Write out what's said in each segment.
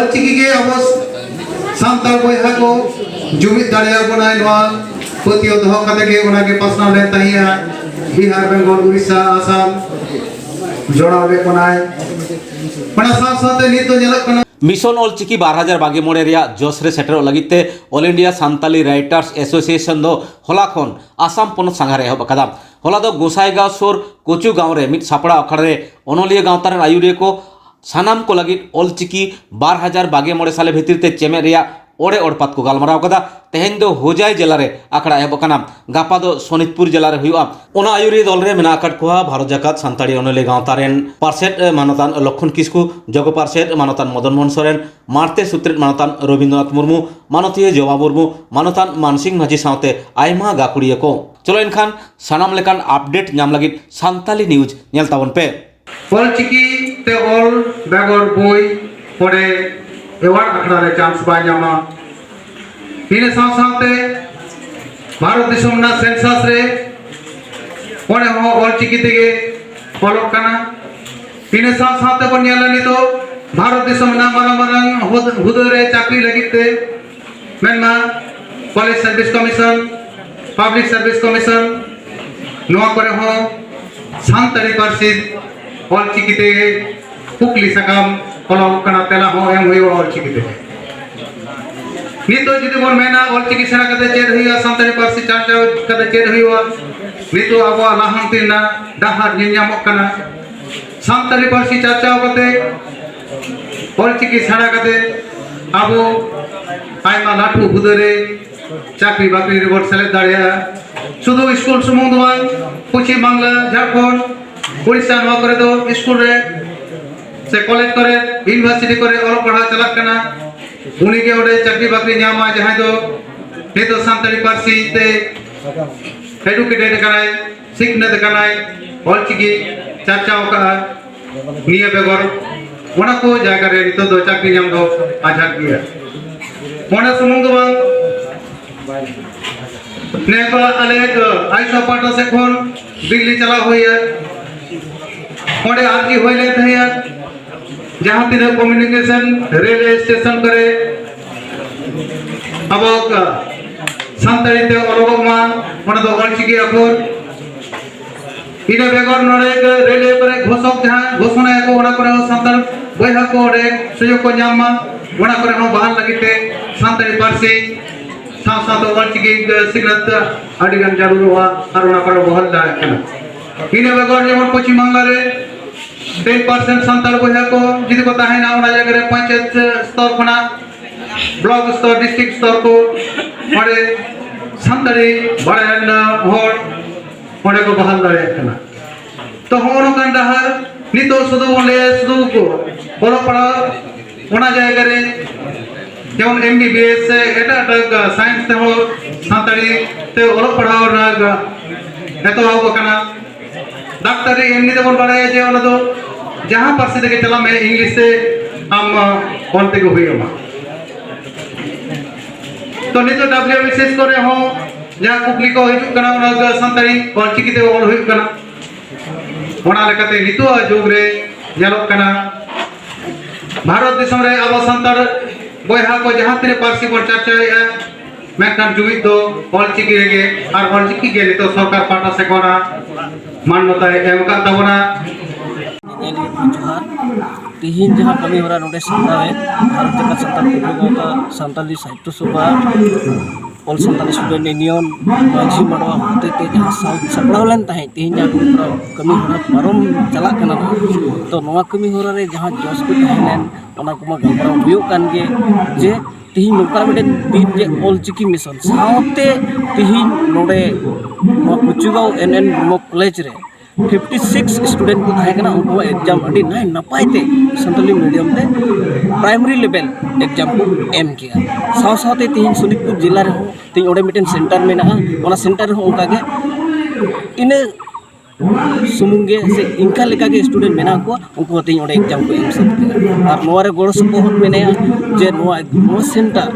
ऑलचिकी के अब सांताल बयहा को जुमित दाड़िया बनाए नवा पतियो दहो कते के ओना के पासना ले तहिया बिहार बेंगल उड़ीसा आसाम जोड़ाव ले बनाए पना साथ साथ नित तो जलक कना मिशन ऑलचिकी 2022 रिया जोश रे सेटर लगिते all India Santali writers association दो होला खन आसाम पनत सांगारे एहब अकादा होला दो गोसाईगांव सोर कोचू गांव रे मिट सापड़ा अखड़ रे ओनलिया गांवतार आयुरे को सानाम को लगी ऑलचिकी 2022 साले भितर ते चेमे रिया ओड़े ओड़पात को गालमाराव कदा तेहेन दो होजाय जिला रे आखड़ा एहब कना गापा दो सोनितपुर जिला रे हुआ ओना आयुरी दल रे मेना आकड़ कोहा भारत जाकात सांताड़ी ओनले गांवतारेन पार्सेट मानतान लक्षण किस्कु जग पार्सेट मानतान मदन मोहन सोरेन मारते सूत्रेट मानतान रविन्द्रनाथ मुर्मू मानतीय जवा मुर्मू मानतान मानसिंह माझी सावते आयमा गाकुड़िया को चलो इनखान सानाम लेकान अपडेट नाम लगी सांताली न्यूज नेल ताबन पे ऑलचिकी ते ऑल बेगर बोई पड़े एवार्ड अखड़ा रे चांस बाय जामा इन साथ भारत दिसम ना सेंसस रे पड़े हो ऑलचिकी तेगे फॉलो करना इन साथ बन नेला तो भारत दिसम ना मारंग हुदो रे चाकरी लगिते मेनमा college service commission public service commission नवा करे हो सांताली पार्सी ऑलचिकी तेगे कुकली सकाम फॉलो करना तेला हो एम हुई ऑलचिकी तेगे नितो जुदी बोन मेना ऑलचिकी सेना कते चेड हुईया सांताली पार्सी चाचा कते चेड हुईवा नितो अबो लाहांतिना डाहार नियामक कना सांताली पार्सी चाचा कते ऑलचिकी सेना कते अबो आयमा लाठू हुदरे चाकरी बाकरी रिपोर्ट सेलेक्ट दाड़िया शुधु स्कूल सुमुंग दो पश्चिम बांग्ला झारखंड उड़ीसा नवा करे दो स्कूल रे से कॉलेज करे यूनिवर्सिटी करे और पढ़ा चला करना उनी के ओडे चाकरी बाकरी न्यामा जहां दो हे तो सांताली पार्सी ते एडुकेटेड कराय सिखनेत कराय ऑलचिकी चर्चाओं का निये बेगर ओना को जायगा रे नितो दो चाकरी न्याम दो आजाद गया ओना सुमुंग दो नेको अलेक आइसो पाटो से खोन दिल्ली चला हुईया ओडे आरजी होइले थया जहां तिने कम्युनिकेशन रेलवे स्टेशन करे अब सांताली ते ओरगमा ओना दो ऑलचिकी अखोर इने बेगर नडे रेलवे करे घोषक जहां घोषणा को ओना करे सांताल बयहा को ओडे सुयोग को न्यामा ओना करे हो बहाल लगिते सांताली पार्सी साथ ऑलचिकी सिग्नत अडिगन जरूर हुआ और ओना पर बहल दा कना इने बेगर जेमन पश्चिम बांग्ला रे 10% सांताल बयहा को जिदि को ताहेना ओना जगह रे पंचायत स्तर खना ब्लॉक स्तर डिस्ट्रिक्ट स्तर को ओडे सांताली बड़ान होड़ ओडे को बहाल दा कना तो होनो कान डहर नितो सुदु बोले सुदु को बोलो पड़ा ओना जगह रे जेमन एमबीबीएस से एटा साइंस ते हो सांताली ते ओलो पढ़ाओ ना एतो आव कना डॉक्टर एमनी देबन बाड़ाय जे ओना दो जहां पार्सी देके चला में इंग्लिश से हम बोलते को हुईमा तो नितो डब्ल्यू विशेष करे हो जहां कुकली को हिजु कना ओना सांताली ऑलचिकी ते ओल हुई कना ओना लेकाते नितो जुग रे जेलो कना भारत दिसम रे अब सांताल बयहा को जहां तिने पार्सी पर चर्चा है मेकन जुमित दो ऑलचिकी रे और ऑलचिकी के तो सरकार पाटा से कोना मान्यता एम का तबना तिहिन जहां कमी होरा नोडे सामने भारत का Santal गांवता Santali Sahitya Sabha all Santali student union मांझी मडवा होते ते जहां सपड़ावलन ताहे तिहिन जहां कमी होरा पारम चला कना तो नवा कमी होरा रे जहां जोश को ताहेन ओना कुमा गलबराव हुयो कान गे जे तिहिन नोका मिडन दिन जे ऑलचिकी मिशन सावते तिहिन नोडे नो कुचुगांव एनएन ब्रह्म कॉलेज रे 56 स्टूडेंट को थाहे कना उनको एग्जाम अडी नाय नपाय ते संताली मीडियम ते प्राइमरी लेवल एग्जाम को एम किया साव सावते तिहिन सोनितपुर जिला रे तिहिन ओडे मिटन सेंटर मेना ओना सेंटर रे उनका के इने सुमुंगे से इनका लेका के स्टूडेंट मेना को उनको तिहिन ओडे एग्जाम को एम सकते और नोरे गोड़ सपोर्ट मेने जे नो सेंटर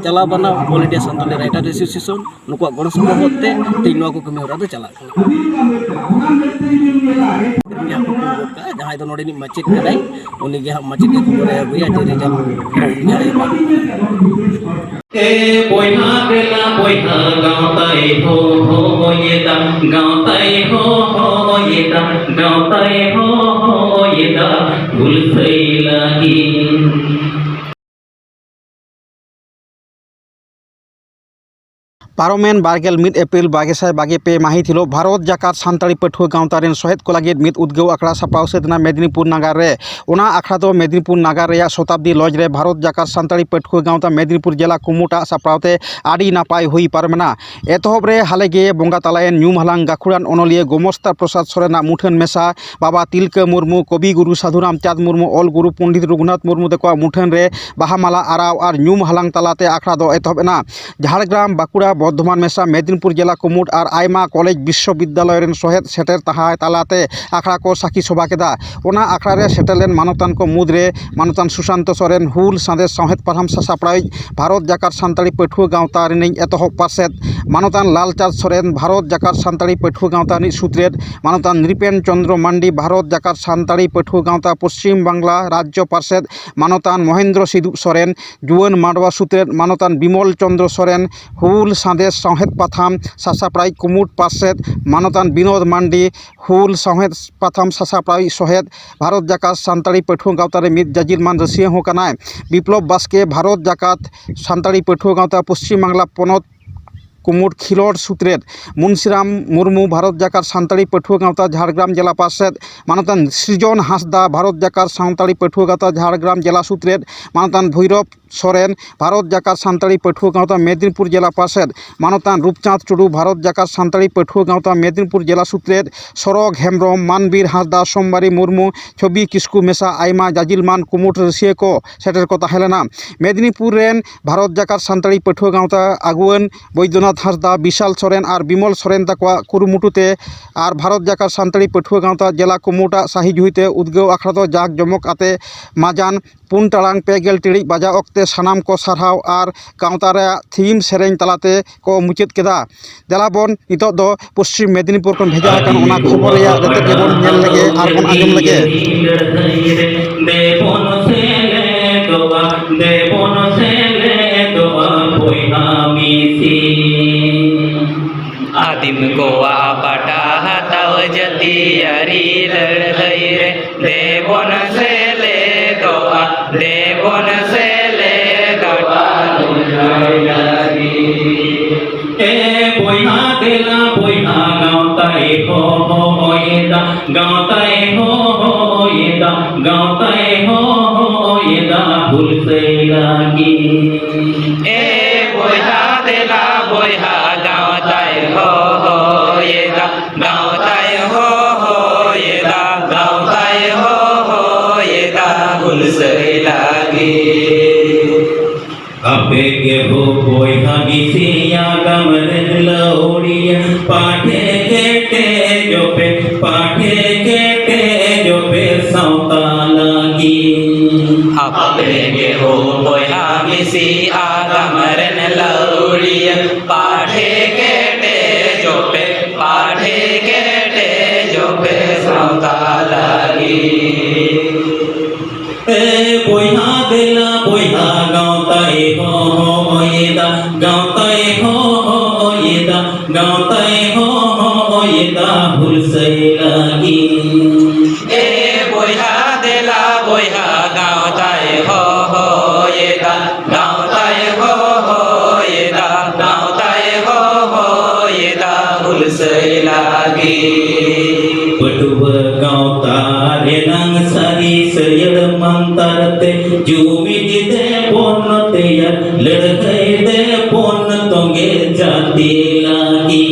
चला बना all India Santali writer association नुको गोड़ सपोर्ट ते तिहिन नो को कमी होरा दो चला जहाँ को गोट का जहाँ दो नोड़े मचिद कनाई उन्हीं के हम मचिद के खबर है भैया तेरे जब ए बोइहा देला बोइहा गाँवताई हो ये दा गाँवताई हो ये दा गाँवताई हो ये दा भूल सही लगी पारोमेन बारगेल मिद एप्रिल 2022 माहित हिलो भारत जाकात सानताड़ी पठुआ गाँवता रेन सहेद को लगे मिद उद्गव आखड़ा सापाव सेदना मेदिनीपुर नागार रे ओना आखड़ा दो मेदिनीपुर नागार रे शताब्दी लॉज रे भारत जाकात सानताड़ी पठुआ गाँवता मेदिनीपुर जिला कुमुटा सापावते आड़ी नापाय हुई पारमेना एतहब रे हालेगे बंगा तालायन न्यूम हालांग गाखुरान अनलिया गोमस्ता प्रसाद सोरेना मुठन मेसा बाबा तिलका मुर्मू कवि गुरु साधुराम चाँद मुर्मू ऑल गुरु पंडित रघुनाथ मुर्मू देखो मुठन रे बाहामाला आराव और न्यूम हालांग तालाते आखड़ा दो एतहबना झाड़ग्राम बाकुड़ा बर्धमान मेसा मेदिनीपुर जिला कुमुट और आयमा कॉलेज विश्वविद्यालय रेन सहेद सेटर तहाय तालाते आखड़ा को साखी सभा केदा ओना आखड़ा रे सेटरलेन मानतान को मुद्रे मानतान सुशांत सोरेन हुल सादेश सहेद पारहाम सासापड़ाई भारत जाकात सानताड़ी पठुआ गाँवता रेनिंग एतहब पार्षद मानतान लालचाँद सोरेन भारत जाकात सानताड़ी पठुआ गाँवता नि सुत्रेद मानतान नृपेन चंद्र मांडी भारत जाकात सानताड़ी पठुआ गाँवता पश्चिम बांगला राज्य पार्षद मानतान महेंद्र सिदु सोरेन जुवन मांडवा सुत्रेद मानतान बिमल चंद्र सोरेन हुल सादेश सहेद पाथाम सासापड़ाई कुमुट पार्षद मानतान विनोद मांडी हुल सहेद पाथाम सासापड़ाई सहेद भारत जाकात सानताड़ी पठुआ गाँवता रे मिद जाजिलमान रसिया हो कनाय विप्लव बास्के भारत जाकात सानताड़ी पठुआ गाँवता पश्चिम बांगला पनत कुमुट खिलोड़ सुत्रेद मुंशीराम मुर्मू भारत जाकात सानताड़ी पठुआ गाँवता झाड़ग्राम जिला पार्षद मानतान सृजन हांसदा भारत जाकात सानताड़ी पठुआ गाँवता झाड़ग्राम जिला सुत्रेद मानतान भैरव सोरेन भारत जाकात सानताड़ी पठुआ गाँवता मेदिनीपुर जिला पार्षद मानतान रूपचाँद टुडू भारत जाकात सानताड़ी पठुआ गाँवता मेदिनीपुर जिला सुत्रेद सरग हेम्ब्रम मानबीर हांसदा सोमबारी मुर्मू छवि किस्कू मेसा आयमा जाजिलमान कुमुट रसिया को सेटर को ताहेलेना मेदिनीपुर रेन भारत जाकात सानताड़ी पठुआ गाँवता आगुआन बैद्यनाथ हांसदा विशाल सोरेन और बिमल सोरेन तकवा कुरुमुटुते और भारत जाकात सानताड़ी पठुआ गाँवता जिला कुमुटा साही जुहिते उद्गव आखड़ा दो जाक जमक आते माजान 4 टाड़ांग 5 टिड़िज बजा अक्ते सानाम को सारहाव और गाँवता रे थीम सेरेंज तलाते को मुचाद केदा देलाबन नितो दो पश्चिम मेदिनीपुर खन भेजा आकान ओना खबर या रेते गेबन नेल लगे और बन आंजम लगे देवोन से ले दोआ बोइहा मिसी आदिम गोवा बटा हताव जतियारी लड़ई रे देवोन से ले दोआ देवोन से ले दोआ ए बोइहा देला बोइहा गाँवताई हो ये दा गाँवताई हो ये दा गाँवताई हो ये दा भूल से लगी ए बोइहा देला बोइहा गाँवताई हो ये दा गाँवताई हो ये दा गाँवताई हो ये दा भूल से लगी अबे के हो बोइहा मिसिया गमन लौड़िया पाठे केटे जो पे सौता लगी अबे के हो बोइहा मिसिया गमन लौड़िया पाठे केटे जो पे सौता लगी ए बोइहा देला बोइहा गाँवताई हो ये दा गाँवताई हो ये दा गाँवताई हो ये दा भूल से लगी ए बोइहा देला बोइहा गाँवताई हो ये दा गाँवताई हो ये दा गाँवताई हो ये दा भूल से लगी पटुआ गाँवता रे नंग सारी सयड़ मंतरते जुमी दे पोन तेया लड़कई दे पोन तोंगे जाती लगी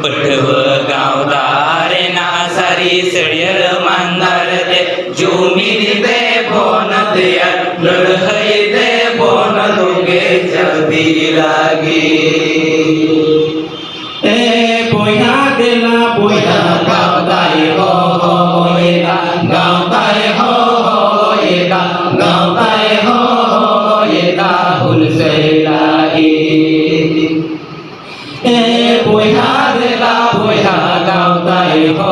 पटुआ गाँवता रे ना सारी सयड़ मंतरते जुमी दे पोन तेया लड़कई दे पोन तोंगे जाती लगी ए बोइहा देला बोइहा गाँवताई हो ये दा गाँवताई हो ये दा गाँवताई हो ये दा भूल से लगी ए बोइहा देला बोइहा गाँवताई हो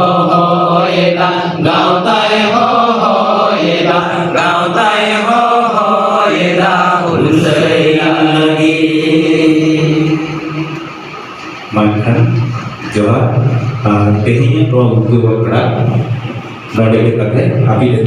hoyeda gautae hoyeda gautae hoyeda hulsai lagi maka jawab tehnya pro guru akra node kita ke api dan